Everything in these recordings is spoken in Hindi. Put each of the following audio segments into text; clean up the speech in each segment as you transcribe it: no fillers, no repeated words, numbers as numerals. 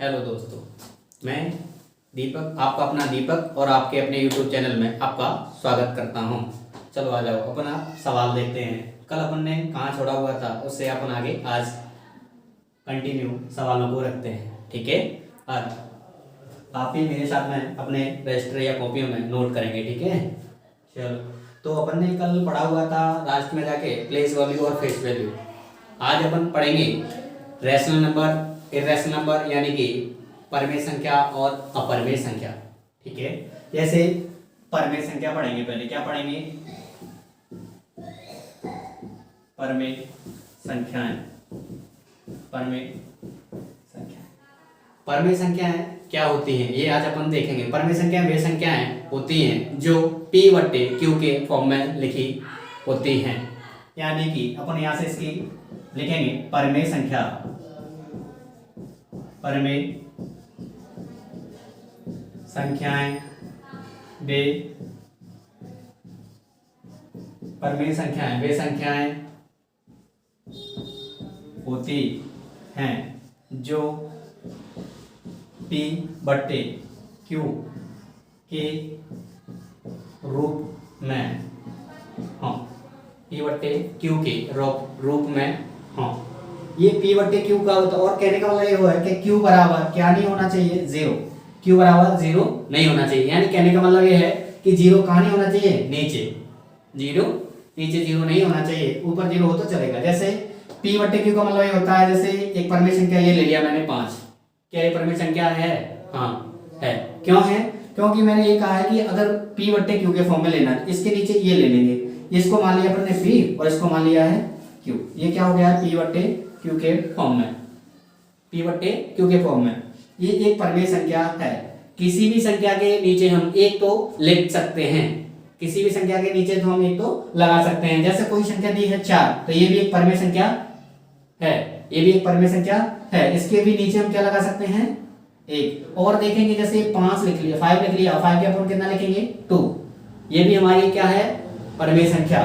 हेलो दोस्तों, मैं दीपक, आपका अपना दीपक और आपके अपने यूट्यूब चैनल में आपका स्वागत करता हूं। चलो आ जाओ, अपन आप सवाल देखते हैं। कल अपन ने कहाँ छोड़ा हुआ था उससे अपन आगे आज कंटिन्यू सवालों को रखते हैं, ठीक है। आज आप भी मेरे साथ में अपने रजिस्टर या कॉपियों में नोट करेंगे, ठीक है। चलो, तो अपन ने कल पढ़ा हुआ था लास्ट में जाके प्लेस वैल्यू और फेस वैल्यू। आज अपन पढ़ेंगे रैशनल नंबर, इर्रेशनल नंबर, यानी कि परमेय संख्या और अपरमेय संख्या, ठीक है। जैसे परमेय संख्या पढ़ेंगे, पहले क्या पढ़ेंगे? परमेय संख्याएं। परमेय संख्या, परमेय संख्याएं क्या होती हैं ये आज अपन देखेंगे। परमेय संख्याएं वे संख्याएं होती हैं जो P बटे Q के फॉर्म में लिखी होती हैं, यानी कि अपन यहां से इसकी लिखेंगे परमेय संख्या। परमेय संख्याएं वे परमेय संख्याएं वे संख्याएं होती हैं जो P बटे Q के रूप में, हाँ, P बटे Q के रूप में, हाँ। ये P बटे Q का होता है, और कहने का मतलब ये हुआ है कि Q बराबर क्या नहीं होना चाहिए? जीरो। Q बराबर जीरो नहीं होना चाहिए, यानी कहने का मतलब ये है कि जीरो कहाँ नहीं होना चाहिए? नीचे। जीरो नीचे, जीरो नहीं होना चाहिए, ऊपर जीरो हो तो चलेगा। जैसे P बटे Q का मतलब ये होता है, जैसे एक परमेय संख्या ये ले लिया मैंने 5। क्या ये परमेय संख्या है? हाँ है। क्यों है? क्योंकि मैंने ये कहा है कि अगर P बटे Q के फॉर्म में लेना है, इसके नीचे ये ले लेंगे। इसको मान लिया अपन ने P और इसको मान लिया है Q। ये क्या हो गया? P बटे Q के फॉर्म में। P बटे Q के फॉर्म में ये एक परमेय संख्या है। किसी भी संख्या के नीचे हम एक तो लिख सकते हैं, किसी भी संख्या के नीचे तो हम एक तो लगा सकते हैं। जैसे कोई संख्या दी है 4, तो ये भी एक परमेय संख्या है, ये भी एक परमेय संख्या है। इसके भी नीचे हम क्या लगा सकते हैं? एक। और देखेंगे जैसे 5 लिख लिया, 5 लिख लिया, 5 के अपन कितना लिखेंगे? 2। ये भी हमारी क्या है? परमेय संख्या।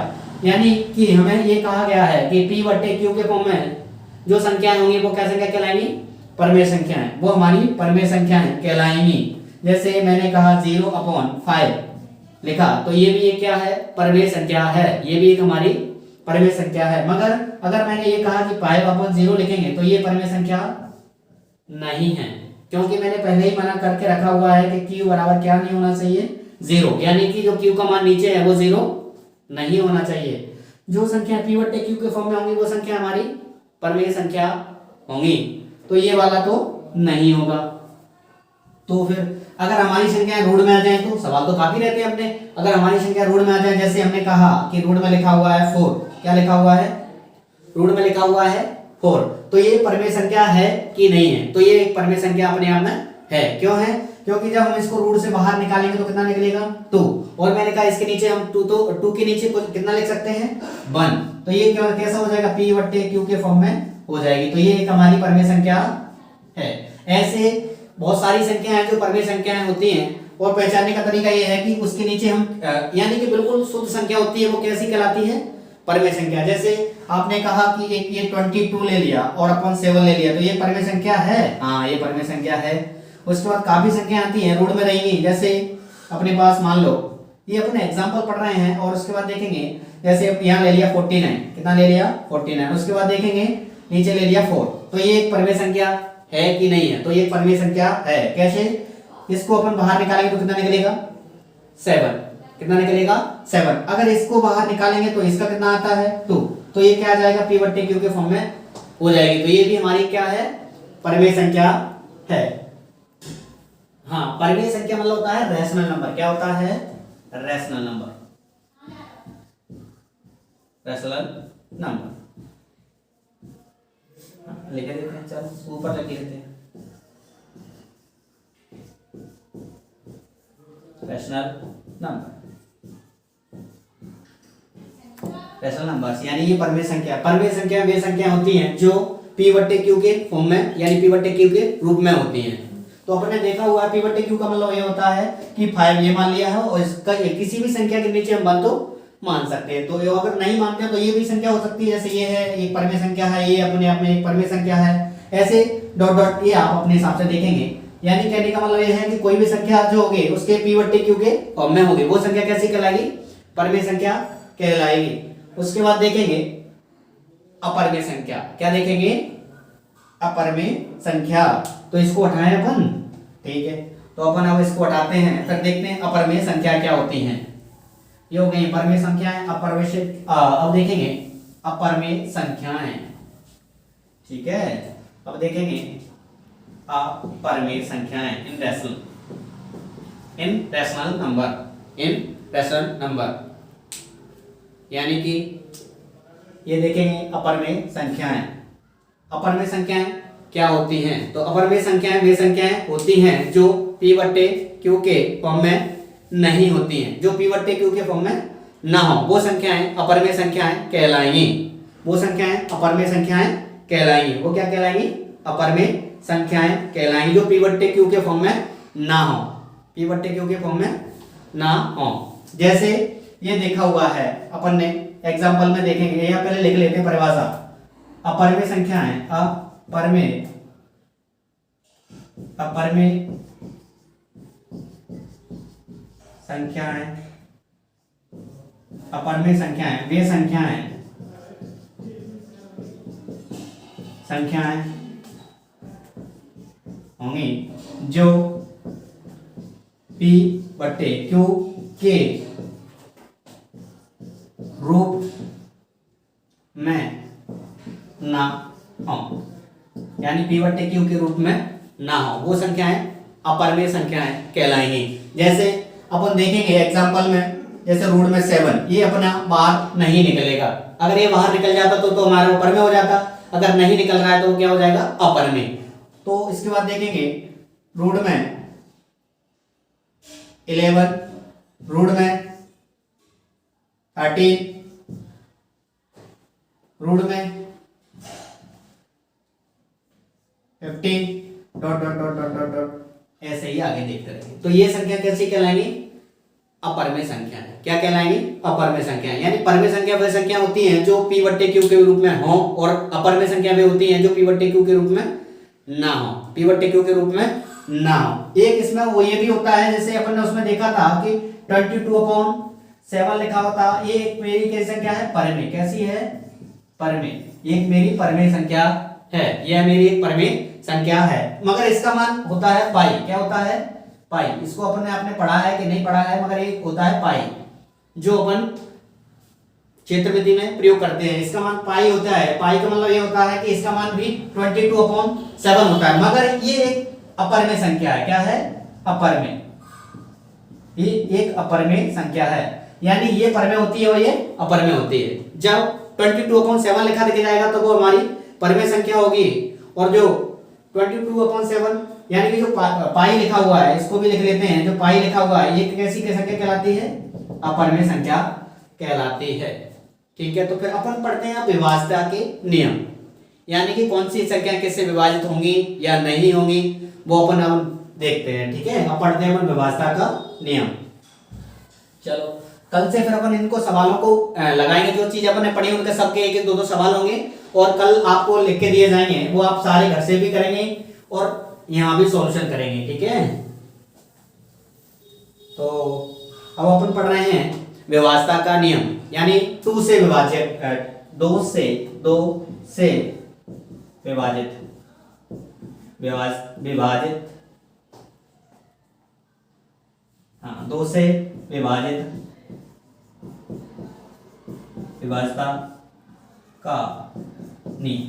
यानी कि हमें ये कहा गया है कि P बटे Q के फॉर्म में जो संख्याएं होंगी वो क्या संख्या कहलाएंगी? परमेय संख्याएं। वो हमारी परमेय संख्याएं कहलाएंगी। जैसे मैंने कहा 0/5 लिखा, तो ये भी एक क्या है? परमेय संख्या है। ये भी एक हमारी परमेय संख्या है। मगर अगर मैंने ये कहा कि 5/0 लिखेंगे तो ये परमेय संख्या नहीं है, क्योंकि मैंने पहले ही मना करके रखा हुआ है कि Q बराबर क्या नहीं होना चाहिए? जीरो। यानी कि जो Q का मान नीचे है वो जीरो नहीं होना चाहिए। जो संख्या P बटे Q के फॉर्म में होंगी वो संख्या हमारी परमेय संख्या होंगी। तो ये वाला तो नहीं होगा। तो फिर अगर हमारी संख्याएं रूढ़ में आ जाए तो सवाल तो काफी रहते हैं अपने। अगर हमारी संख्या रूढ़ में आ जाए, जैसे हमने कहा कि रूढ़ में लिखा हुआ है 4, क्या लिखा हुआ है? रूढ़ में लिखा हुआ है 4, तो ये परमेय संख्या है कि नहीं है? तो ये एक परमेय संख्या अपने आप में है। क्यों है? क्योंकि जब हम इसको रूढ़ से बाहर निकालेंगे तो कितना निकलेगा? 2। और मैंने कहा इसके नीचे हम 2, तो 2 के नीचे कितना लिख सकते हैं? 1। तो ये क्या कैसा हो जाएगा? P बटे Q के फॉर्म में हो जाएगी। तो ये एक हमारी परमेय संख्या है। ऐसे बहुत सारी संख्याएं हैं जो परमेय संख्याएं होती हैं, और पहचानने का तरीका ये है कि उसके नीचे हम यानी कि बिल्कुल शुद्ध संख्या होती है, वो कैसी कहलाती है? परमेय संख्या। जैसे आपने कहा कि एक ये 22 ले लिया और अपन 7 ले लिया, तो ये परमेय संख्या है? हाँ, ये परमेय संख्या है। उसके बाद काफी संख्या आती है रूढ़ में रहेंगी। जैसे अपने पास मान लो ये अपने एग्जाम्पल पढ़ रहे हैं, और उसके बाद देखेंगे जैसे यहाँ ले लिया 49, कितना ले लिया? 49। उसके बाद देखेंगे नीचे ले लिया 4, तो ये एक परमेय संख्या है कि नहीं है? तो ये परमेय संख्या है। कैसे? इसको अपन बाहर निकालेंगे तो कितना निकलेगा? 7। कितना निकलेगा? 7। अगर इसको बाहर निकालेंगे तो इसका कितना आता है? 2। तो ये क्या आ जाएगा? P बटे Q के फॉर्म में हो जाएगी। तो ये भी हमारी क्या है? परमेय संख्या है। हाँ, परमेय संख्या मतलब होता है रैशनल नंबर। क्या होता है? Rational number. रैशनल नंबर लिख देते हैं, चलो ऊपर लिख लेते हैं। रैशनल नंबर, रैशनल नंबर्स यानी ये परमेय संख्या। परमेय संख्या वे संख्या होती हैं जो P बटे Q के फॉर्म में, यानी P बटे Q के रूप में होती हैं। तो अपन ने देखा हुआ है P बटे Q का मतलब ये होता है कि 5 ये मान लिया है, और इसका किसी भी संख्या के नीचे हम 1 तो मान सकते हैं। तो अगर नहीं मानते तो ये भी संख्या हो सकती है, जैसे ये है एक परमेय संख्या है, ये अपने आप में एक परमेय संख्या है। ऐसे डॉट डॉट ये आप अपने हिसाब से देखेंगे। यानी कहने का मतलब ये है कि कोई भी संख्या जो होगी उसके p बट्टे q के फॉर्म में होगी, वो संख्या कैसी कहलाएगी? परमेय संख्या कहलाएगी। उसके बाद देखेंगे अपरमेय संख्या। क्या देखेंगे? अपरमेय संख्या। तो इसको हटाएं अपन, ठीक है। तो अपन अब इसको हटाते हैं, फिर देखते हैं अपरमेय संख्या क्या होती हैं। ये हो गई परमेय संख्याएं। अब देखेंगे अपरमेय संख्याएं, ठीक है। अब देखेंगे अपरमेय संख्याएं इन रैशनल नंबर, यानी कि ये देखेंगे अपरमेय संख्याएं। अपरमेय संख्याएं क्या होती हैं? तो अपरमेय संख्याएं वे संख्याएं होती हैं जो p बट्टे q के फॉर्म में नहीं होती हैं। जो p बट्टे q के फॉर्म में ना हो वो संख्याएं अपरमेय संख्याएं कहलाएंगी। वो संख्याएं अपरमेय संख्याएं कहलाएंगी। वो क्या कहलाएंगी? अपरमेय संख्याएं कहलाएंगी जो p बट्टे q के फॉर्म में ना हो। p बट्टे q के फॉर्म में ना हो। जैसे ये देखा हुआ है अपन ने एग्जाम्पल में देखेंगे, यहाँ पहले लिख लेते हैं परिभाषा। अपरमेय संख्याएं अपरमेय संख्याएं वे संख्याएं होंगी जो p बट्टे q के रूप में ना हो, यानी p बट्टे q के रूप में ना हो वो संख्याएं अपरमेय संख्याएं कहलाएंगी। जैसे अपन देखेंगे एग्जांपल में, जैसे रूट में 7, ये अपना बाहर नहीं निकलेगा। अगर ये बाहर निकल जाता तो हमारा ऊपर में हो जाता, अगर नहीं निकल रहा है तो क्या हो जाएगा? अपरमेय। तो इसके बाद देखेंगे रूट में 11, रूट में 13, रूट में 15, dot dot dot dot dot dot ऐसे ही आगे देखते रहेंगे। तो ये संख्या कैसी कहलाएंगी? अपरमेय संख्या है। क्या कहलाएंगी? अपरमेय संख्या। यानी परमेय संख्या वह संख्या होती हैं जो p बट्टे q के रूप में हो, और अपरमेय संख्या वे होती हैं जो p बट्टे q के रूप में ना हो। p बट्टे q के रूप में ना हो। एक इसमें वो ये भी होता है, जैसे अपन ने उसमें देखा था कि 22/7 लिखा होता, ये एक मेरी कैसी संख्या है? परमेय। कैसी है? परमेय। ये मेरी परमेय संख्या है, यह मेरी एक परमेय संख्या है, मगर इसका मान होता है पाई। क्या होता है? पाई। इसको अपन ने आपने पढ़ा है कि नहीं पढ़ा है, मगर ये होता है पाई, जो अपन क्षेत्रविधि में प्रयोग करते हैं। इसका मान पाई होता है। पाई का मतलब ये होता है कि इसका मान भी 22/7 होता है, मगर ये एक अपरमेय संख्या है। क्या है? अपरमेय। ये एक अपरमेय संख्या है, यानी ये परमेय होती है और ये अपरमेय होती है। जब 22/7 लिखा दिख जाएगा तो वो हमारी परमेय संख्या होगी, और जो 22/7 यानी कि जो पाई लिखा हुआ है, इसको भी लिख लेते हैं, जो पाई लिखा हुआ है ये कैसी संख्या कहलाती है? अपरमेय संख्या कहलाती है। ठीक है। तो फिर अपन पढ़ते हैं विभाज्यता के नियम, यानी कि कौन सी संख्या किससे विभाजित होंगी या नहीं होंगी, वो अपन अब देखते हैं। ठीक है। अब पढ़ते हैं अपन विभाज्यता का नियम। चलो कल से फिर अपन इनको सवालों को लगाएंगे। जो चीज अपन ने पढ़ी उनके सबके एक एक दो दो सवाल होंगे, और कल आपको लिख के दिए जाएंगे, वो आप सारे घर से भी करेंगे और यहाँ भी सॉल्यूशन करेंगे। ठीक है। तो अब अपन पढ़ रहे हैं विभाज्यता का नियम, यानी 2 से विभाजित, 2 से विभाजित हाँ 2 से विभाजित विभाज्यता का नियम।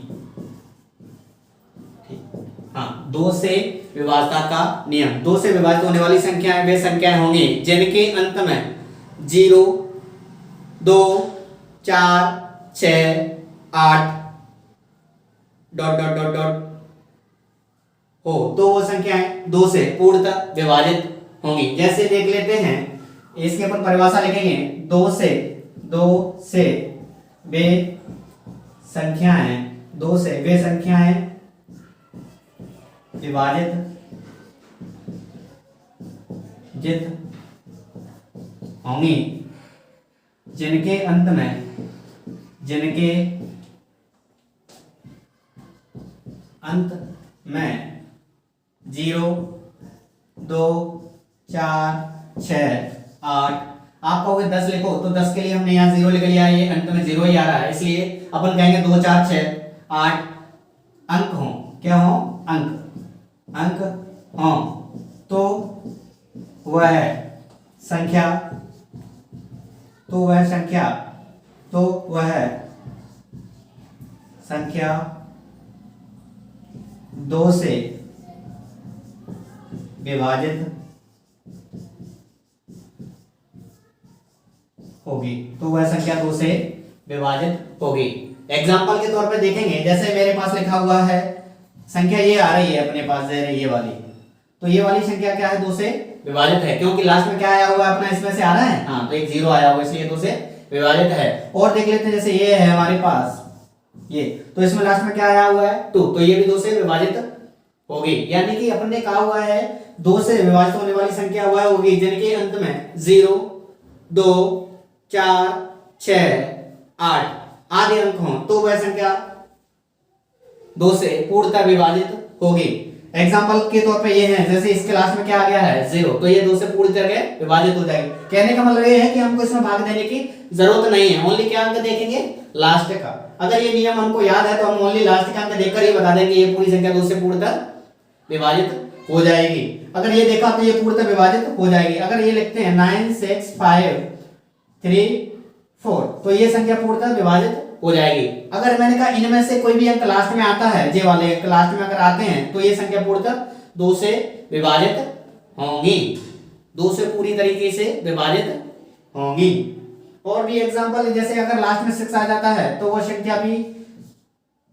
हाँ 2 से विभाज्यता का नियम। 2 से विभाजित होने वाली संख्याएं वे संख्याएं होंगी जिनके अंत में 0, 2, 4, 6, 8 डॉट डॉट डॉट डॉट हो, तो वो संख्याएं 2 से पूर्णतः विभाजित होंगी। जैसे देख लेते हैं, इसके ऊपर परिभाषा लिखेंगे। 2 से वे संख्याएं विभाजित होंगी जिनके अंत अंत में 0 2 4 6 8। आप कहोगे 10 लिखो, तो 10 के लिए हमने यहाँ 0 लिख लिया, ये अंत में 0 ही आ रहा है, इसलिए अपन कहेंगे 2 4 6 8 अंक हो। क्या हो? अंक हो। तो वह संख्या संख्या 2 से विभाजित होगी। तो वह संख्या 2 से विभाजित होगी। एग्जाम्पल के तौर पे देखेंगे, जैसे मेरे पास लिखा हुआ है संख्या ये आ रही है अपने पास, ये वाली, तो ये वाली संख्या क्या है? 2 से विभाजित है, क्योंकि लास्ट में क्या आया हुआ है अपना, इसमें से आ रहा है, हाँ, तो एक 0 आया हुआ, इसलिए 2 से विभाजित है। और देख लेते हैं, जैसे ये है हमारे पास ये, तो इसमें लास्ट में क्या आया हुआ है? 2, तो ये भी 2 से विभाजित होगी। यानी कि अपन ने कहा हुआ है 2 से विभाजित होने वाली संख्या वह होगी जिनके अंत में 0 2 4 6 8 आदि अंक हों, तो वह संख्या 2 से पूर्णतः विभाजित होगी। एग्जाम्पल के तौर पे ये है, जैसे इसके लास्ट में क्या आ गया है? 0, तो ये 2 से पूरी तरह विभाजित हो जाएगी। कहने का मतलब ये है कि हमको इसमें भाग देने की जरूरत नहीं है, ओनली क्या अंक देखेंगे? लास्ट का। अगर ये नियम हमको याद है तो हम ओनली लास्ट का अंक देखकर ही बता देंगे ये पूरी संख्या 2 से पूर्णतः विभाजित हो जाएगी। अगर ये देखा तो ये पूर्णतः विभाजित हो जाएगी। अगर ये लिखते हैं 9 6 5 3 4, तो ये संख्या पूर्णतः विभाजित हो जाएगी। अगर मैंने कहा इनमें से कोई भी अंक लास्ट में आता है, जे वाले अंक लास्ट में अगर आते हैं, तो ये संख्या पूर्णतः 2 से विभाजित होंगी, 2 से पूरी तरीके से विभाजित होंगी। और भी एग्जांपल, जैसे अगर लास्ट में 6 आ जाता है तो वो संख्या भी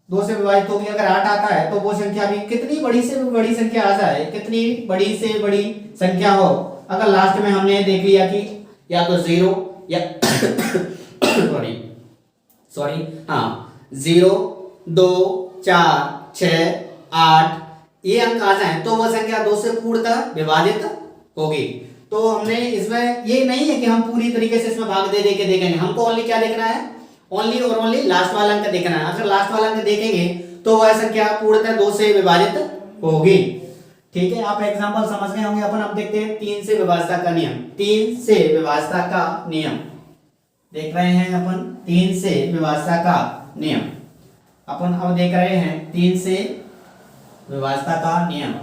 2 से विभाजित होगी। अगर 8 आता है तो वो संख्या भी, कितनी बड़ी से बड़ी संख्या आ जाए, कितनी बड़ी से बड़ी संख्या हो, अगर लास्ट में हमने देख लिया कि या तो 0 या सॉरी हाँ 0 2 4 6 8 ये अंक आ जाए तो वह संख्या 2 से पूर्णतः विभाजित होगी। तो हमने इसमें ये नहीं है कि हम पूरी तरीके से इसमें भाग दे के देखेंगे, हमको ओनली क्या देखना है? ओनली और ओनली लास्ट वाला अंक देखना है। अगर लास्ट वाला अंक देखेंगे तो वह संख्या पूर्णतः 2 से विभाजित होगी। ठीक है, आप एग्जांपल समझ गए होंगे। अपन अब देखते हैं 3 से विभाजता का नियम। 3 से विभाजता का नियम देख रहे हैं अपन, 3 से विभाजता का नियम अपन अब देख रहे हैं। 3 से विभाजता का नियम,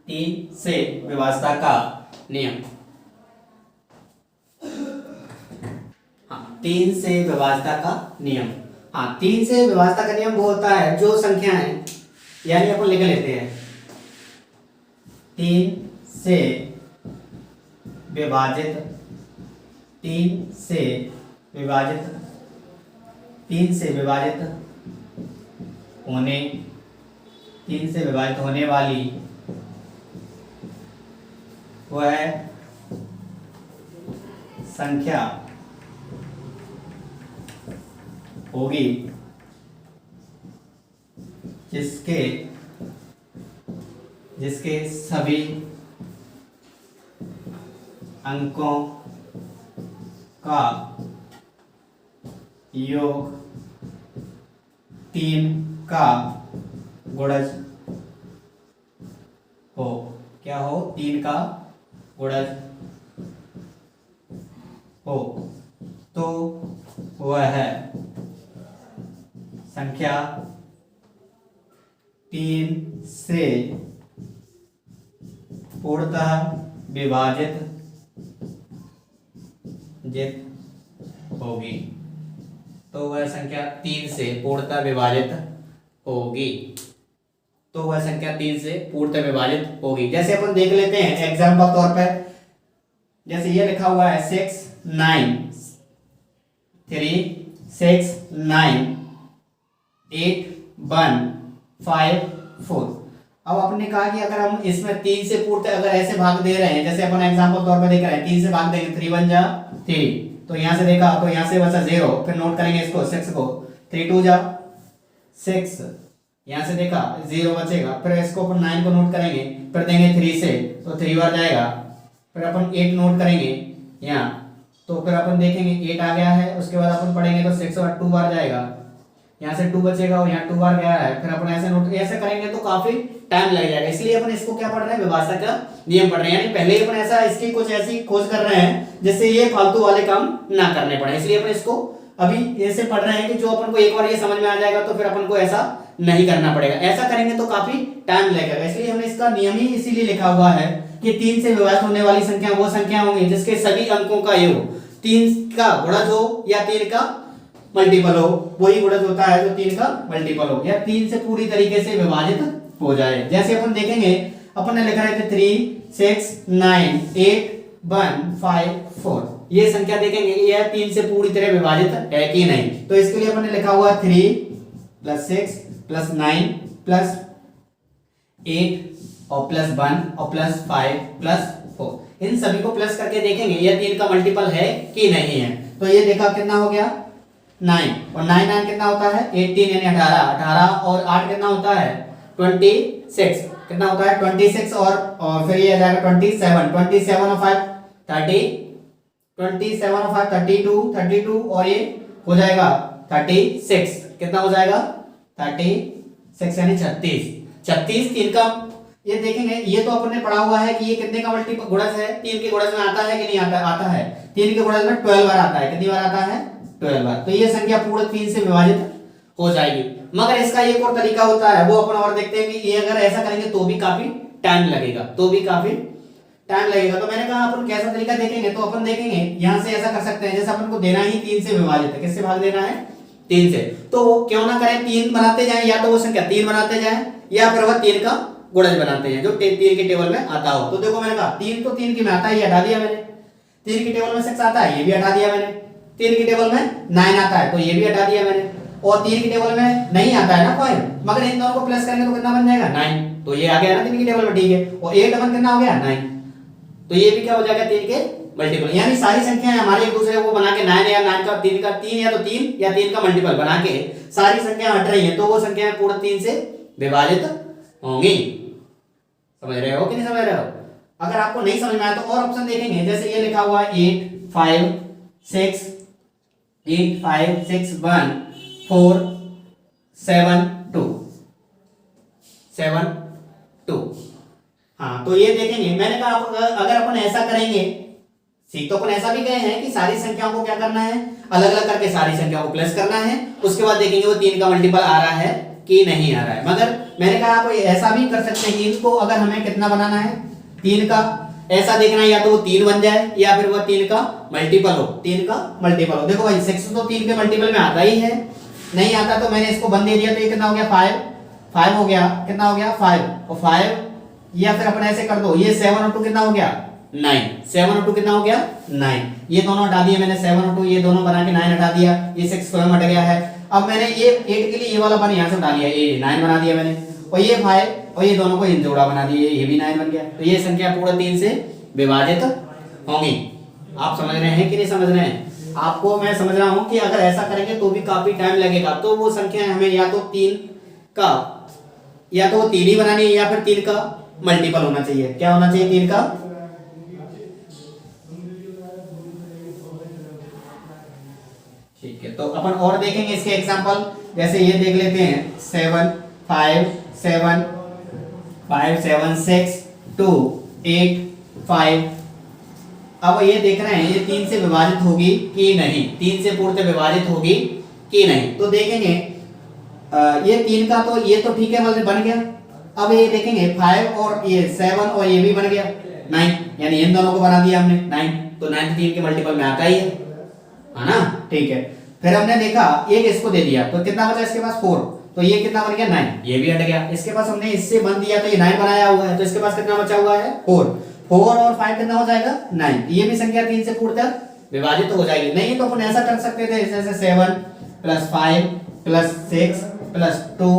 3 से विभाजता का नियम। हाँ, 3 से विभाजता का नियम। हाँ, 3 से विभाजता का नियम वो होता है जो संख्याएं, यानी अपन लिख लेते हैं 3 से विभाजित, 3 से विभाजित, 3 से विभाजित होने, 3 से विभाजित होने वाली वह संख्या होगी जिसके सभी अंकों का योग 3 का गुणज हो। क्या हो? 3 का गुणज हो, तो वह संख्या 3 से पूर्णतः विभाजित होगी। तो वह संख्या 3 से पूर्णतः विभाजित होगी। तो वह संख्या 3 से पूर्णतः विभाजित होगी। जैसे अपन देख लेते हैं एग्जांपल तौर पर, जैसे ये लिखा हुआ है 6 9 3 6 9 8 1 5 4। अब आपने कहा कि अगर हम इसमें 3 से पूर्णतः अगर ऐसे भाग दे रहे हैं, जैसे अपन एग्जांपल तौर पर देख रहे हैं, 3 से भाग देंगे, 3 1 जा 3, तो यहां से देखा तो यहां से बचा 0, फिर नोट करेंगे इसको 6 को, 3 2 जा 6, यहां से देखा 0 बचेगा, फिर इसको अपन 9 को नोट करेंगे, फिर देंगे 3 से तो 3 बार जाएगा, फिर अपन 8 नोट करेंगे यहाँ, तो फिर अपन देखेंगे 8 आ गया है, उसके बाद अपन पढ़ेंगे तो 6 और 2 बार जाएगा, यहाँ से 2 बचेगा और यहाँ 2 बार गया है, फिर अपन ऐसे नोट ऐसे करेंगे तो काफी टाइम लग जाएगा। इसलिए अपन इसको क्या पढ़ रहे हैं, विभाजक का नियम पढ़ रहे हैं, यानी पहले ही अपन ऐसा इसकी कुछ ऐसी खोज कर रहे हैं जिससे ये फालतू वाले काम ना करने पड़े। इसलिए अपन इसको अभी ऐसे पढ़ रहे हैं कि जो अपन को एक बार ये समझ में आ जाएगा तो फिर अपन को ऐसा नहीं करना पड़ेगा। ऐसा करेंगे तो काफी टाइम लगेगा। इसलिए हमने इसका नियम ही इसीलिए लिखा हुआ है कि 3 से विभाजित होने वाली संख्या वो संख्या होंगी जिसके सभी अंकों का योग 3 का गुणज हो या 3 का मल्टीपल हो। वही गुणज होता है जो 3 का मल्टीपल हो या 3 से पूरी तरीके से विभाजित हो जाए। जैसे अपन देखेंगे, अपन ने लिखा है 3 6 9 8 1 5 4, ये संख्या देखेंगे यह 3 से पूरी तरह विभाजित है कि नहीं। तो इसके लिए अपन ने लिखा हुआ 3 + 6 + 9 + 8 और +1 और +5 +4, इन सभी को प्लस करके देखेंगे यह 3 का मल्टीपल है कि नहीं है। तो ये देखा कितना हो गया 9 और 9 9 कितना होता है 18 यानी 18, 18 और 8 कितना होता है 26, कितना होता है 26 और फिर ये आ जाएगा 27, 27 और 5 30, 27 और 5 32, 32 और ये हो जाएगा 36, कितना हो जाएगा 36 यानी 36, 36 3 का। ये देखेंगे ये तो अपन ने पढ़ा हुआ है कि ये कितने का मल्टीपल गुणज है, 3 के गुणज में आता है कि नहीं आता, आता है 3 के गुणज में 12 बार आता है। कितनी बार आता है 12 बार। तो ये संख्या पूर्ण 3 से विभाजित हो जाएगी। मगर इसका एक और तरीका होता है वो अपन और देखते हैं कि ये अगर ऐसा करेंगे तो भी काफी टाइम लगेगा, तो मैंने कहा अपन कैसा तरीका देखेंगे। तो अपन देखेंगे यहाँ से ऐसा कर सकते हैं, जैसे अपन को देना ही 3 से विभाजित है, किससे भाग देना है 3 से, तो क्यों ना करें 3 बनाते जाएं, या तो वो संख्या 3 बनाते जाएं या फिर वह 3 का गुणज बनाते हैं जो 3 के टेबल में आता हो। तो देखो मैंने कहा 3 तो 3 की में आता है, ये हटा दिया मैंने, 3 के टेबल में 6 आता है, ये भी हटा दिया मैंने, 3 के टेबल में 9 आता है तो ये भी हटा दिया मैंने, और 3 के टेबल में नहीं आता है ना 5, मगर इन दोनों को प्लस करेंगे तो कितना बन जाएगा 9, तो ये आ गया ना 3 के टेबल में, ठीक है। और 8 1 कितना हो गया 9, तो ये भी क्या हो जाएगा 3 के मल्टीपल। यानी सारी संख्याएं हमारे एक दूसरे को बना के 9 या 9 का 3 का 3 या तो 3 या 3 का मल्टीपल बना के सारी संख्या हट रही हैं, तो वो संख्याएं पूर्ण 3 से विभाजित होंगी। समझ रहे हो कि नहीं समझ रहे हो? अगर आपको नहीं समझ में आया तो और ऑप्शन देखेंगे, जैसे ये लिखा हुआ है 8 5 6 1 4 7 2। हाँ तो ये देखेंगे, मैंने कहा अगर अपन ऐसा करेंगे, सीख तो अपन ऐसा भी गए हैं कि सारी संख्याओं को क्या करना है, अलग अलग करके सारी संख्याओं को प्लस करना है, उसके बाद देखेंगे वो 3 का मल्टीपल आ रहा है कि नहीं आ रहा है। मगर मैंने कहा आप ऐसा भी कर सकते हैं, इनको अगर हमें कितना बनाना है 3 का, ऐसा देखना है या तो वो 3 बन जाए या फिर वो 3 का मल्टीपल हो, 3 का मल्टीपल हो। देखो भाई 6 तो 3 के मल्टीपल में आता ही है, नहीं आता तो मैंने इसको बंद दे दिया, तो ये कितना हो गया 5 हो गया, कितना हो गया 5 और 5, या फिर अपन ऐसे कर दो, ये 7 और 2 कितना हो गया 9, 7 और 2 कितना हो गया 9, ये दोनों हटा दिए मैंने, 7 और 2 ये दोनों बना के 9 हटा दिया, ये 6 स्वयं हट गया है। अब मैंने ये 8 के लिए ये वाला बन यहाँ से हटा दिया, ये 9 बना दिया मैंने, और ये 5 और ये दोनों को इन जोड़ा बना दिया, ये भी 9 बन गया। तो ये संख्या पूर्ण 3 से विभाजित होंगी। आप समझ रहे हैं कि नहीं समझ रहे हैं? आपको मैं समझ रहा हूं कि अगर ऐसा करेंगे तो भी काफी टाइम लगेगा, तो वो संख्या हमें या तो 3 का, या तो वो 3 ही बनानी है या फिर 3 का मल्टीपल होना चाहिए। क्या होना चाहिए 3 का? ठीक है, तो अपन और देखेंगे इसके एग्जांपल, जैसे ये देख लेते हैं 7 5 7 5 7 6 2 8 5। अब ये देख रहे हैं ये 3 से विभाजित होगी कि नहीं, 3 से पूर्ण विभाजित होगी कि नहीं। तो देखेंगे ये 3 का तो ये तो ठीक है मतलब बन गया। अब ये देखेंगे 5 और ये 7 और ये भी बन गया 9, यानी इन दोनों को बना दिया हमने 9, तो 9 3 के मल्टीपल में आता ही है ना, ठीक है। फिर हमने देखा एक इसको दे दिया तो कितना बचा इसके पास 4, तो ये कितना बन गया 9, ये भी हट गया। इसके पास हमने इससे बन दिया तो ये 9 बनाया हुआ है, तो इसके पास कितना बचा हुआ है 4 और 5 कितना हो जाएगा 9, ये भी संख्या 3 से पूर्णतः विभाजित हो जाएगी। नहीं तो अपन ऐसा कर सकते थे जैसे 7 + 5 + 6 + 2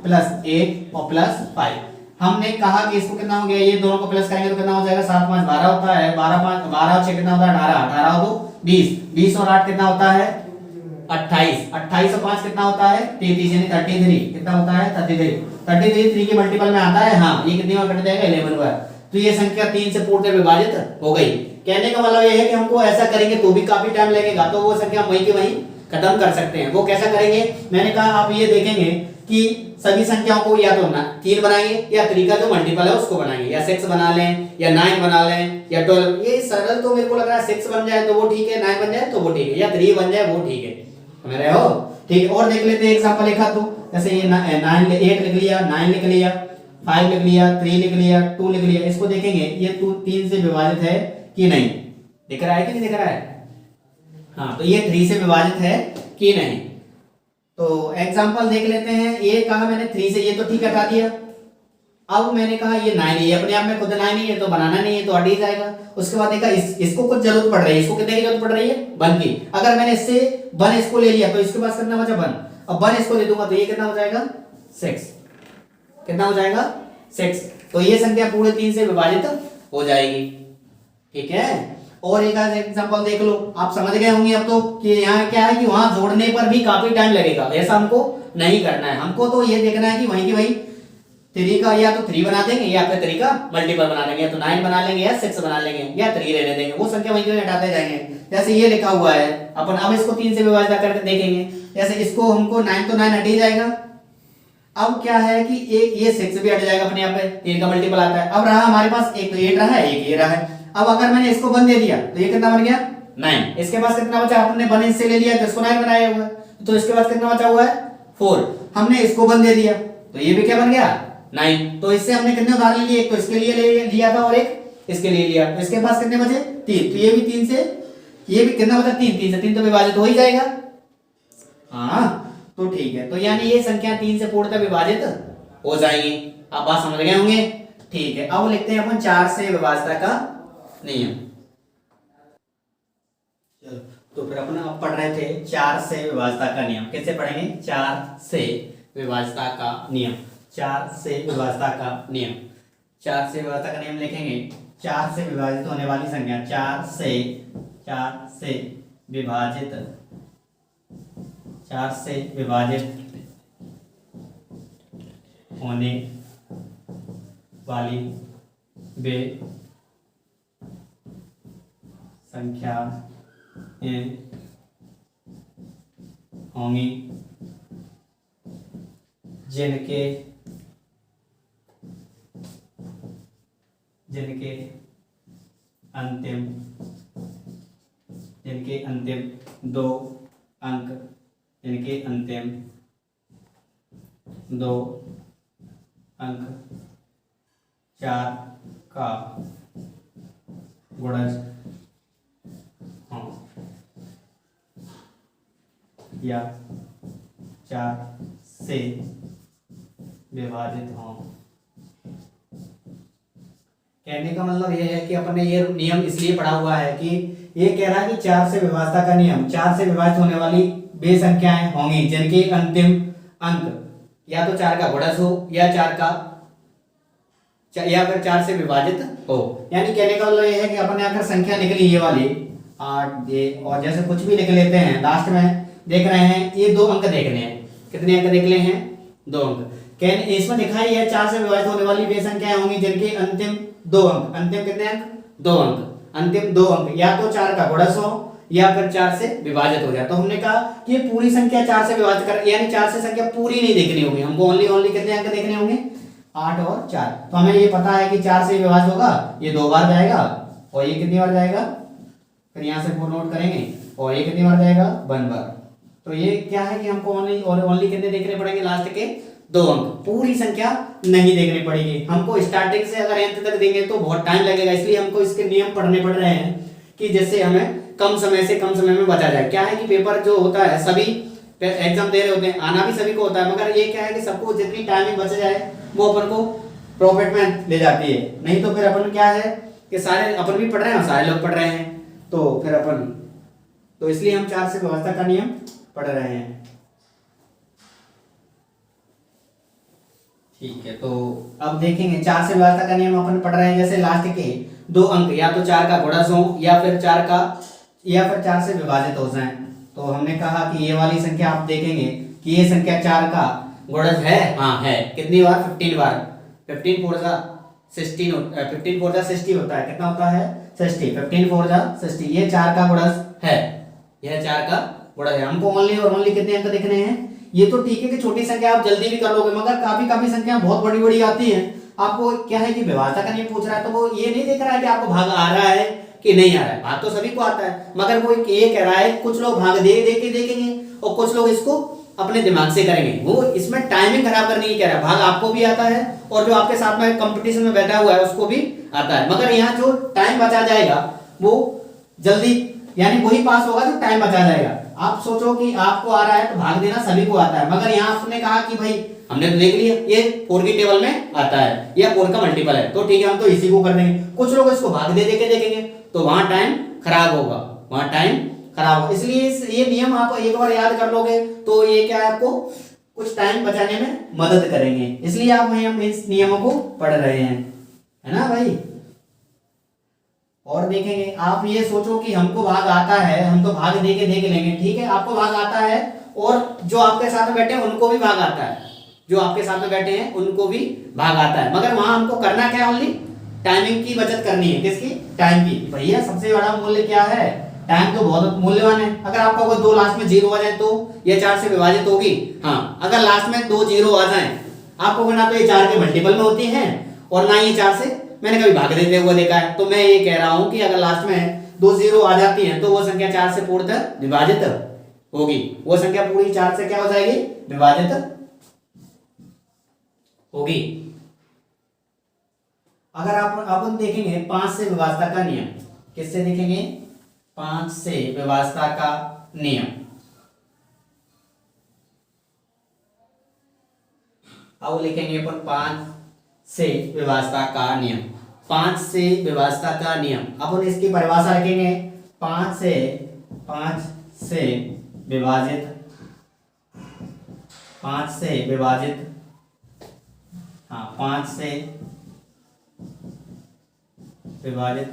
+ 8 और +5। हमने कहा कि इसको कितना हो गया, ये दोनों को प्लस करेंगे तो कितना हो जाएगा 7 5 12 होता है, 12 और 6 कितना होता है 18, 18 और 2 20, 20 और 8 कितना होता है 28, 28 और 5 कितना होता है 33, यानी 33 कितना होता है 33 3 के मल्टीपल में आता है। हाँ ये कितनी बार कट जाएगा 11 बार। तो ये संख्या 3 से पूर्ण विभाजित हो गई। कहने का मतलब ये है कि हमको ऐसा करेंगे तो भी काफी टाइम लगेगा, तो वो संख्या वहीं की वहीं खत्म कर सकते हैं। वो कैसा करेंगे, मैंने कहा आप ये देखेंगे कि सभी संख्याओं को या तो 3 बनाएंगे या 3 का जो मल्टीपल है उसको बनाएंगे, या 6 बना लें या 9 बना लें या 12। ये सरल तो मेरे को लग रहा है 6 बन जाए तो वो ठीक है, 9 बन जाए तो वो ठीक है, या 3 बन जाए वो ठीक है। समझ रहे हो? ठीक है, और देख लेते हैं एग्जांपल एक तो जैसे ये 8 लिख लिया, 9 लिख लिया, 5 लिख लिया, 3 लिख लिया, 2 लिख लिया। इसको देखेंगे ये 3 से विभाजित है कि नहीं, दिख रहा है कि नहीं दिख रहा है? हाँ, तो ये 3 से विभाजित है कि नहीं। तो एग्जांपल देख लेते हैं। ये कहा मैंने 3 से, ये तो ठीक हटा दिया। अब मैंने कहा ये 9 है, अपने आप में खुद 9 नहीं है तो बनाना नहीं है तो हट ही जाएगा। उसके बाद देखा इसको कुछ जरूरत पड़ रही है, इसको कितने की जरूरत पड़ रही है? 1 की। अगर मैंने इससे 1 इसको ले लिया तो इसके पास कितना बचा? 1। अब 1 इसको दे दूंगा तो ये कितना हो जाएगा? 6। कितना हो जाएगा? 6। तो ये संख्या पूरे 3 से विभाजित हो जाएगी। ठीक है, और एक एग्जांपल देख लो, आप समझ गए होंगे अब तो कि यहाँ क्या है कि वहां जोड़ने पर भी काफी टाइम लगेगा। ऐसा हमको नहीं करना है, हमको तो ये देखना है कि वहीं की वहीं 3 का या तो 3 बना देंगे या फिर 3 का मल्टीपल बना लेंगे, या तो 9 बना लेंगे या 6 बना लेंगे या 3 रहने देंगे, वो संख्या वहीं की हटाते जाएंगे। जैसे ये लिखा हुआ है, अपन अब इसको 3 से विभाजित करके देखेंगे। जैसे इसको हमको 9 तो 9 हट ही जाएगा। अब क्या है कि ये 6 भी हट जाएगा अपने आप में, 3 का मल्टीपल आता है। अब रहा हमारे पास एक तो 8 रहा है, एक ये रहा है। अब अगर मैंने इसको 1 दे दिया तो ये कितना बन गया? 9। इसके पास कितना बचा? हमने 1 इससे ले लिया तो इसको 9 बनाया हुआ है, तो इसके पास कितना बचा हुआ है? 4। हमने इसको 1 दे दिया तो ये भी क्या बन गया? 9। तो इससे हमने कितने उदाहरण लिए? एक तो इसके लिए लिया था और एक इसके लिए लिया, तो इसके पास कितने बचे? 3। तो ये भी 3 से, ये भी कितना बचा? 3। 3 से 3 तो विभाजित हो ही जाएगा। हाँ, तो ठीक है, तो यानी ये संख्या 3 से पूर्णतः विभाजित हो जाएंगी। आप बात समझ गए होंगे? ठीक है, अब लिखते हैं अपन 4 से विभाज्यता का नियम। चलो, तो फिर अपन अब पढ़ रहे थे 4 से विभाज्यता का नियम। कैसे पढ़ेंगे? 4 से विभाज्यता का नियम। 4 से विभाज्यता का नियम। 4 से विभाज्यता का नियम लिखेंगे। 4 से विभाजित होने वाली संख्या, 4 से विभाजित, 4 से विभाजित होने वाली वे संख्या होंगी जिनके अंतिम 2 अंक, जिनके अंतिम 2 अंक 4 का गुणज हों या 4 से विभाजित हों। कहने का मतलब यह है कि अपन ने ये नियम इसलिए पढ़ा हुआ है कि ये कह रहा है कि 4 से विभाज्यता का नियम, 4 से विभाजित होने वाली वे संख्याएं होंगी जिनके अंतिम अंक या तो 4 का गुणज हो या 4 का, या फिर 4 से विभाजित हो। यानी कहने का मतलब ये है कि अपन ने अगर संख्या निकली ये वाली 8 ये, और जैसे कुछ भी लिख लेते हैं, लास्ट में देख रहे हैं ये 2 अंक देखने हैं। कितने अंक निकले हैं? 2 अंक। कहने इसमें लिखा ही है 4 से विभाजित होने वाली वे संख्याएं होंगी जिनके अंतिम 2 अंक, अंतिम कितने अंक? 2 अंक। अंतिम 2 अंक या तो 4 का गुणज हो या फिर 4 से विभाजित हो जाए। तो हमने कहा कि ये पूरी संख्या 4 से विभाजित कर, यानी 4 से संख्या पूरी नहीं देखनी होगी हमको, ओनली कितने अंक देखने होंगे? 8 और 4। तो हमें ये पता है कि 4 से विभाजित होगा, ये 2 बार जाएगा और ये कितनी बार जाएगा? फिर यहाँ से 4 नोट करेंगे, और ये कितनी बार जाएगा? 1 बार। तो ये क्या है कि हमको ओनली कितने देखने पड़ेंगे? लास्ट के 2 अंक। पूरी संख्या नहीं देखनी पड़ेगी हमको। स्टार्टिंग से अगर अंत तक देंगे तो बहुत टाइम लगेगा, इसलिए हमको इसके नियम पढ़ने पड़ रहे हैं कि जिससे हमें कम समय से कम समय में बचा जाए। क्या है कि पेपर जो होता है, सभी एग्जाम दे रहे होते हैं, आना भी सभी को होता है, मगर ये क्या है कि सबको जितनी टाइमिंग बच जाए वो अपन को प्रॉफिट में ले जाती है। नहीं तो फिर अपन क्या है कि सारे अपन भी पढ़ रहे हैं और सारे लोग पढ़ रहे हैं, तो फिर अपन, तो इसलिए हम 4 से विभाज्यता का नियम पढ़ रहे हैं। ठीक है, तो अब देखेंगे 4 से विभाज्यता का नियम अपन पढ़ रहे हैं। जैसे लास्ट के 2 अंक या तो 4 का गुणज हो या फिर 4 से विभाजित हो जाए। तो हमने कहा कि ये वाली संख्या आप देखेंगे कि ये संख्या 4 का गुणज है। हाँ है। कितनी बार? 15 बार। 15 4 जा 16 15 4 जा 60 होता है। कितना होता है? 60। 15 4 जा 60। ये 4 का गुणज है, यह 4 का बड़ा है, हमको ओनली और ओनली कितने अंक देखने हैं। ये तो ठीक है कि छोटी संख्या आप जल्दी भी कर लोगे, मगर काफी काफी संख्या बहुत बड़ी बड़ी आती है। आपको क्या है कि विभाज्यता का नियम पूछ रहा है, तो वो ये नहीं देख रहा है कि आपको भाग आ रहा है कि नहीं आ रहा है। भाग तो सभी को आता है, मगर वो ये कह रहा है कुछ लोग भाग दे दे के देखेंगे और कुछ लोग इसको अपने दिमाग से करेंगे। वो इसमें टाइमिंग खराब करने की कह रहा है। भाग आपको भी आता है और जो आपके साथ में कंपटीशन में बैठा हुआ है उसको भी आता है, मगर यहाँ जो टाइम बचा जाएगा वो जल्दी, यानी वही पास होगा जो टाइम बचा जाएगा। आप सोचो कि आपको आ रहा है तो भाग देना सभी को आता है, मगर यहाँ आपने कहा कि भाई हमने तो देख लिया ये 4 की टेबल में आता है या 4 का मल्टीपल है, तो ठीक है हम तो इसी को कर देंगे। कुछ लोग इसको भाग दे दे के देखेंगे तो वहां टाइम खराब होगा, वहां टाइम खराब होगा। इसलिए ये नियम आप एक बार याद कर लोगे तो ये क्या है, आपको कुछ टाइम बचाने में मदद करेंगे। इसलिए आप हम इस नियमों को पढ़ रहे हैं, है ना भाई। और देखेंगे, आप ये सोचो कि हमको भाग आता है, हम तो भाग दे के देख लेंगे, ठीक है आपको भाग आता है और जो आपके साथ में बैठे हैं उनको भी भाग आता है, जो आपके साथ में बैठे हैं उनको भी भाग आता है, मगर वहां हमको करना क्या है, ओनली टाइमिंग की बचत करनी है। किसकी? टाइम की। भैया सबसे बड़ा मूल्य क्या है? टाइम तो बहुत मूल्यवान है। अगर आपका कोई 2 लास्ट में 0 आ जाए तो ये 4 से विभाजित होगी। हाँ, अगर लास्ट में 2 0 आ जाए, आपको ना तो ये 4 के मल्टीपल में होती है और ना ये 4 से मैंने कभी भाग देते हुए देखा है। तो मैं ये कह रहा हूं कि अगर लास्ट में 2 0 आ जाती है तो वो संख्या 4 से पूर्णतः विभाजित होगी। वो संख्या पूरी 4 से क्या हो जाएगी? विभाजित होगी। अगर आप अपन देखेंगे 5 से विभाज्यता का नियम, किससे देखेंगे? 5 से विभाज्यता का नियम। अब लिखेंगे अपन 5 से विभाज्यता का नियम। 5 से विभाज्यता का नियम, अपन इसकी परिभाषा रखेंगे। 5 से विभाजित, 5 से विभाजित, हाँ 5 से विभाजित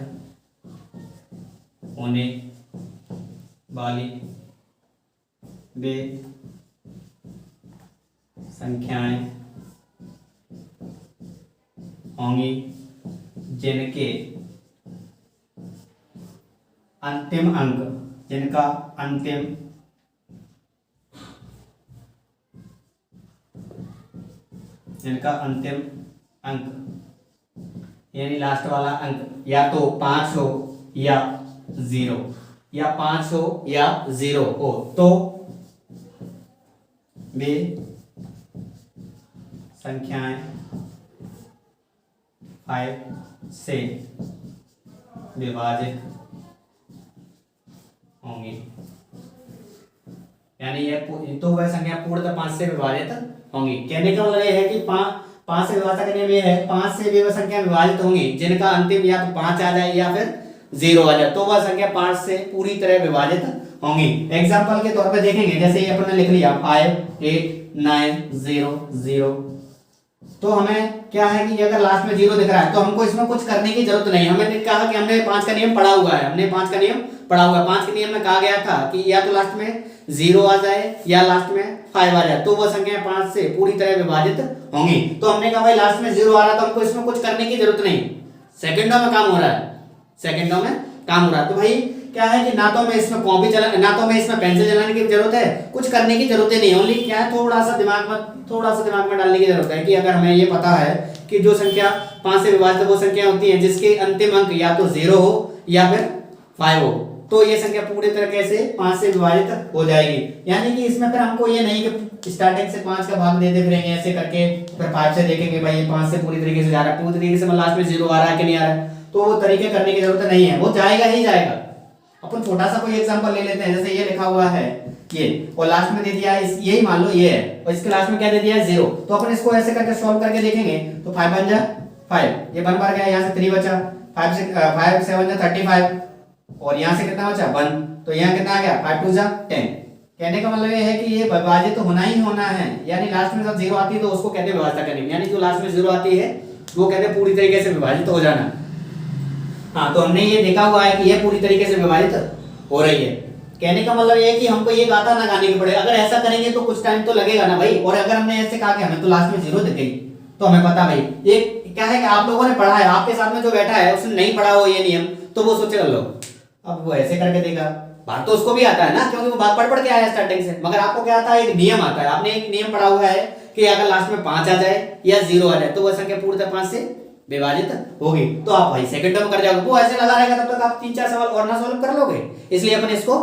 होने वाली वे संख्याएं होंगी जिनके अंतिम अंक, जिनका अंतिम अंक यानी लास्ट वाला अंक या तो 5 हो या 0, या 5 हो या 0 हो, तो वे संख्याएं 5 से विभाजित होंगी। यानी ये तो वह संख्या पूर्णतः 5 से विभाजित होंगी। कहने का मतलब यह है कि 5 से विभाज्यता का नियम यह है, 5 से वे संख्या विभाजित होंगी जिनका अंतिम या तो 5 आ जाए या फिर 0 आ जाए, तो वह संख्या 5 से पूरी तरह विभाजित होंगी। एग्जाम्पल के तौर पे देखेंगे, जैसे ये अपन ने लिख लिया 5 8 9 0 0, तो हमें क्या है कि अगर लास्ट में 0 दिख रहा है तो हमको इसमें कुछ करने की जरूरत नहीं। हमने कहा कि हमने 5 का नियम पढ़ा हुआ है, हमने 5 का नियम पढ़ा हुआ है। 5 के नियम में कहा गया था कि या तो लास्ट में 0 आ जाए या लास्ट में 5 आ जाए, तो वह संख्या 5 से पूरी तरह विभाजित होंगी। तो हमने कहा भाई लास्ट में 0 आ रहा तो हमको इसमें कुछ करने की जरूरत नहीं, सेकंडों में काम हो रहा है, सेकंडों में काम हो रहा है। तो भाई क्या है कि ना तो मैं इसमें कॉपी चला, ना तो मैं इसमें पेंसिल चलाने की जरूरत है, कुछ करने की जरूरत नहीं। ओनली क्या है, थोड़ा सा दिमाग में डालने की जरूरत है कि अगर हमें ये पता है कि जो संख्या 5 से विभाजित वो संख्या होती है जिसके अंतिम अंक या तो 0 हो या फिर 5 हो, तो ये संख्या पूरी तरीके से 5 से विभाजित हो जाएगी। यानी कि इसमें फिर हमको ये नहीं कि स्टार्टिंग से 5 का भाग देते फिरेंगे ऐसे करके, फिर 5 से देखेंगे भाई ये 5 से पूरी तरीके से जा रहा है, पूरी तरीके से लास्ट में 0 आ रहा है कि नहीं आ रहा है, तो वो तरीके करने की जरूरत नहीं है, वो जाएगा ही जाएगा। अपन छोटा सा कोई एग्जांपल ले लेते हैं, जैसे ये लिखा हुआ है ये और लास्ट में दे दिया है यही मान लो ये है और इसके लास्ट में क्या दे दिया है 0, तो अपन इसको ऐसे करके सॉल्व करके देखेंगे तो 5 बन जा 5, ये 1 बार गया, यहाँ से 3 बचा, 5 7 जा 35 और यहाँ से कितना बचा 1, तो यहाँ कितना आ गया 5 2 जा 10। कहने का मतलब ये है कि ये विभाजित तो होना ही होना है, यानी लास्ट में जब 0 आती है तो उसको कहते हैं विभाज्यता का नियम, यानी जो लास्ट में 0 आती है वो कहते हैं पूरी तरीके से विभाजित हो जाना। हाँ, तो हमने ये देखा हुआ है कि ये पूरी तरीके से विभाजित हो रही है। कहने का मतलब ये है कि हमको ये गाता ना गाने की पड़े, अगर ऐसा करेंगे तो कुछ टाइम तो लगेगा ना भाई। और अगर हमने ऐसे कहा कि हमें तो लास्ट में 0 दिख गई तो हमें पता भाई ये क्या है कि आप लोगों ने पढ़ा है, आपके साथ में जो बैठा है उसने नहीं पढ़ा हो ये नियम, तो वो सोचेगा लो अब वो ऐसे करके देगा भाग तो उसको भी आता है ना, क्योंकि वो भाग पढ़ के आया स्टार्टिंग से, मगर आपको क्या आता है, एक नियम आता है। आपने एक नियम पढ़ा हुआ है कि अगर लास्ट में 5 आ जाए या 0 आ जाए तो वह संख्या पूर्णतः 5 से विभाजित होगी। तो आप भाई सेकंड टर्म कर जाओगे, वो ऐसे लगा रहेगा तब तक आप 3-4 सवाल और ना सॉल्व कर लोगे, इसलिए अपन इसको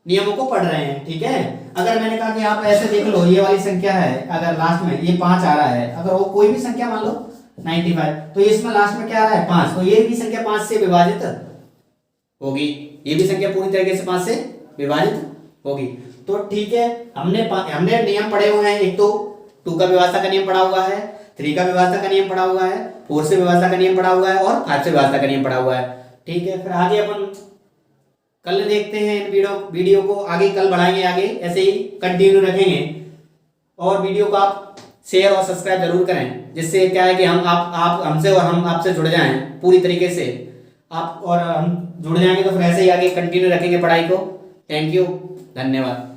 नियमों को पढ़ रहे हैं, ठीक है। अगर मैंने कहा कि आप ऐसे देख लो, ये वाली संख्या है, अगर लास्ट में ये 5 आ रहा है, अगर वो कोई भी संख्या मान लो 95, तो इसमें लास्ट में क्या आ रहा है 5, तो ये भी संख्या 5 से विभाजित होगी, ये भी संख्या पूरी तरीके से 5 से विभाजित होगी। तो ठीक है, हमने नियम पढ़े हुए हैं, एक तो 2 का विभाज्यता का नियम पढ़ा हुआ है, 3 का विभाज्यता का नियम पढ़ा हुआ है, 4 से विभाज्यता का नियम पढ़ा हुआ है और 5 से विभाज्यता का नियम पढ़ा हुआ है, ठीक है। फिर आगे अपन कल देखते हैं इन वीडियो को, आगे कल बढ़ाएंगे, आगे ऐसे ही कंटिन्यू रखेंगे। और वीडियो को आप शेयर और सब्सक्राइब जरूर करें, जिससे क्या है कि आप हमसे और हम आपसे जुड़ जाएं पूरी तरीके से, आप और हम जुड़ जाएंगे तो फिर ऐसे ही आगे कंटिन्यू रखेंगे पढ़ाई को। थैंक यू, धन्यवाद।